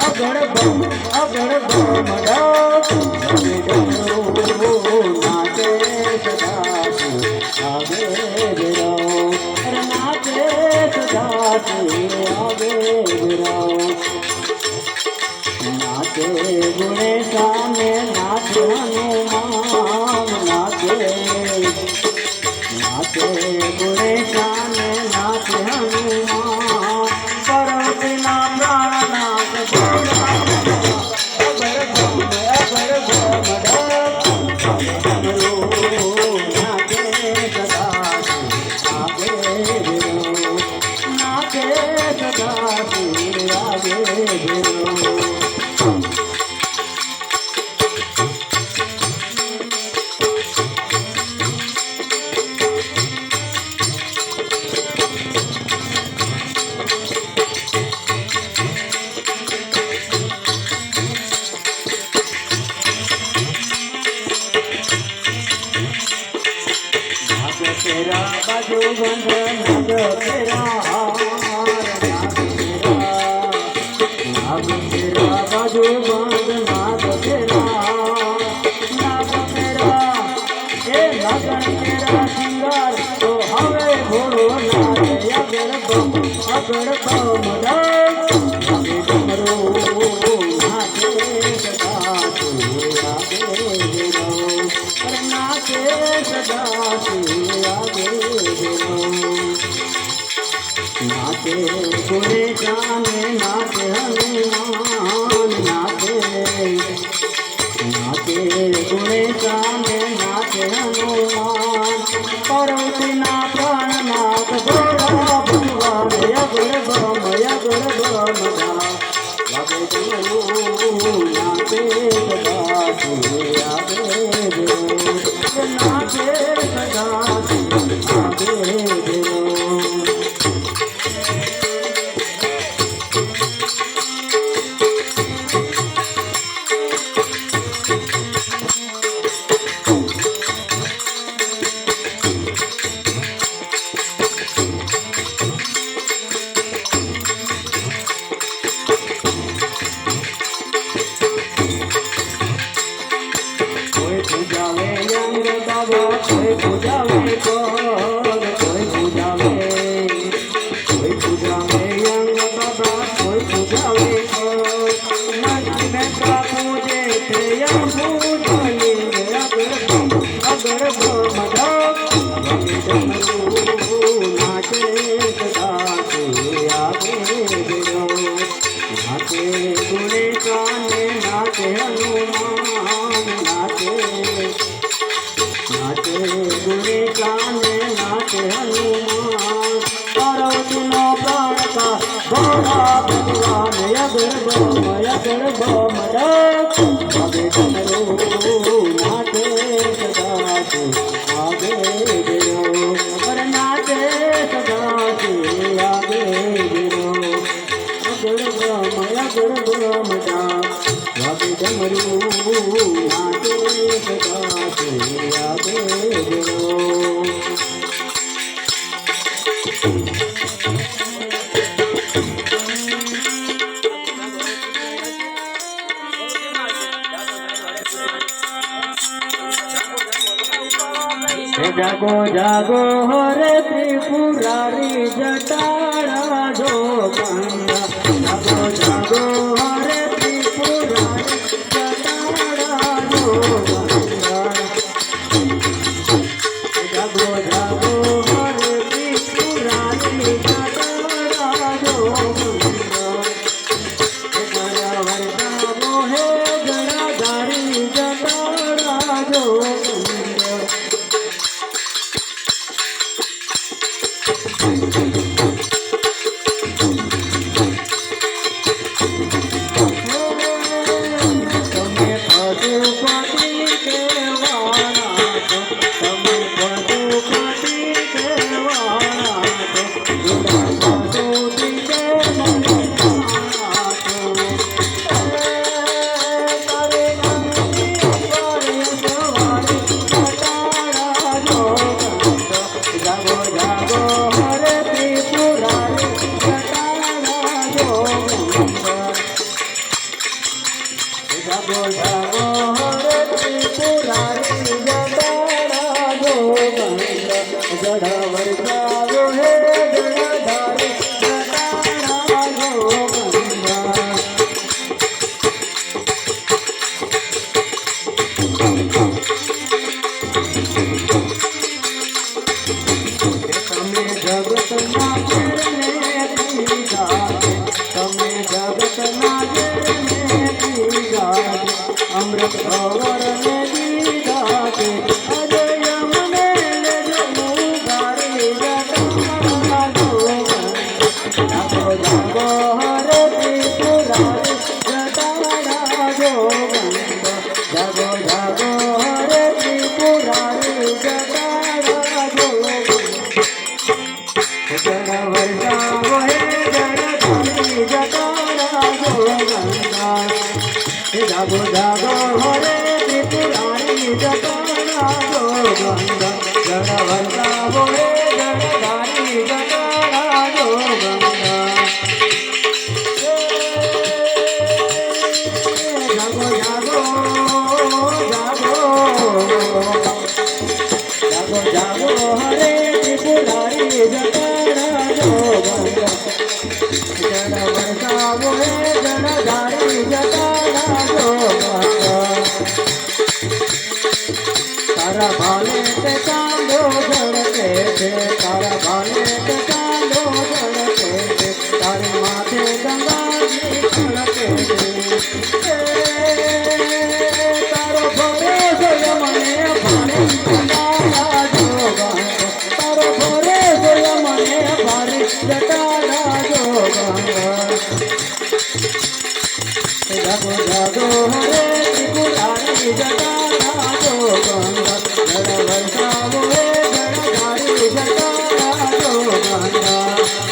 અગળ બમ મડા નાચે સદા આગે વિરો નાચે સદા આગે વિરો नाचे गुणे सामे नाचे हनुमान नाचे नाचे गुणे सामे नाचे हनुमान पर्वतना प्राणनाथ अगर बम नाचे सदा आगे नाचे सदा आगे तेरा बाजू बंद नाग तेरा नाग तेरा बाजू बंद नाग तेरा ए नागण तेरा सिंगार तो हवे घोड़ो नाचे अगड़ बम डमरू नाचे सदा नाचे सदा नाचे गुणे जाने नाचे हनुमान नाचे नाचे गुणे जाने नाचे हनुमान पर्वतना प्राणनाथ भोला भगवान अगड़ बम नाचे सदा नाचे सदा कोई पूजावे पग कोई पूजावे अंग बाबा कोई पूजावे मन में का पूजे प्रियम पूजनी अगर मदा नाचे सदा आगे गिरो नाचे गुणे गाने नाचे हनुमान नाचे नाचे गुणे गाने नाचे हनुमान पर्वतना प्राण का भोला भगवान अगर बम नाचे सदा आगे गिरो नाचे सदा आगे गिरो अगर बम डमरू नाचे सदा आगे गिरो जागो जागो हरे त्रिपुरारी जटाड़ा जो कंदा जागो जागो हरे त्रिपुरारी जटाड़ा जो कंदा जागो जागो हरे त्रिपुरारी जटाड़ा जो कंदा गड़ा वरदा मोहे गड़ा धारी जटाड़ा जो જાગો જાગો રે ત્રિપુરારી જટાડા જો બંધ જડા વરસાવો હે જડાધારી જટાડા જો બંધ તમે જગતના ઘેરને દીધા તમે જગતના ઘેરને દીધા અમૃત કવરને દીધા કે અજય મને લેજો મુગારી જટાડા જો જાગો જાગો હરે ત્રિપુરારી જટાડા જો જાગો જાગો હરે ત્રિપુરારી જટાડા જો જડ વરસાવો હે જડધારી જટાડા જો ગંગા જાગો જાગો હરે ત્રિપુરારી જટાડા જો ગંગા જડ વરસાવો હે જડધારી જટાડા જો ગંગા જાગો જાગો જાગો જાગો હરે ત્રિપુરારી જટાડા જો ગંગા જડ વરસાવો હે જડધારી જટાડા જો ગંગા તારા ભાલે તે ચાંદો ઝળકે છે તારા ભાલે તે ચાંદો ઝળકે છે તારે માથે ગંગાજી ખળકે છે તારો ભરોસો મને ભારે જટાડા જો ગંગા તારો ભરોસો મને ભારે જટાડા જો ગંગા જાગો જાગો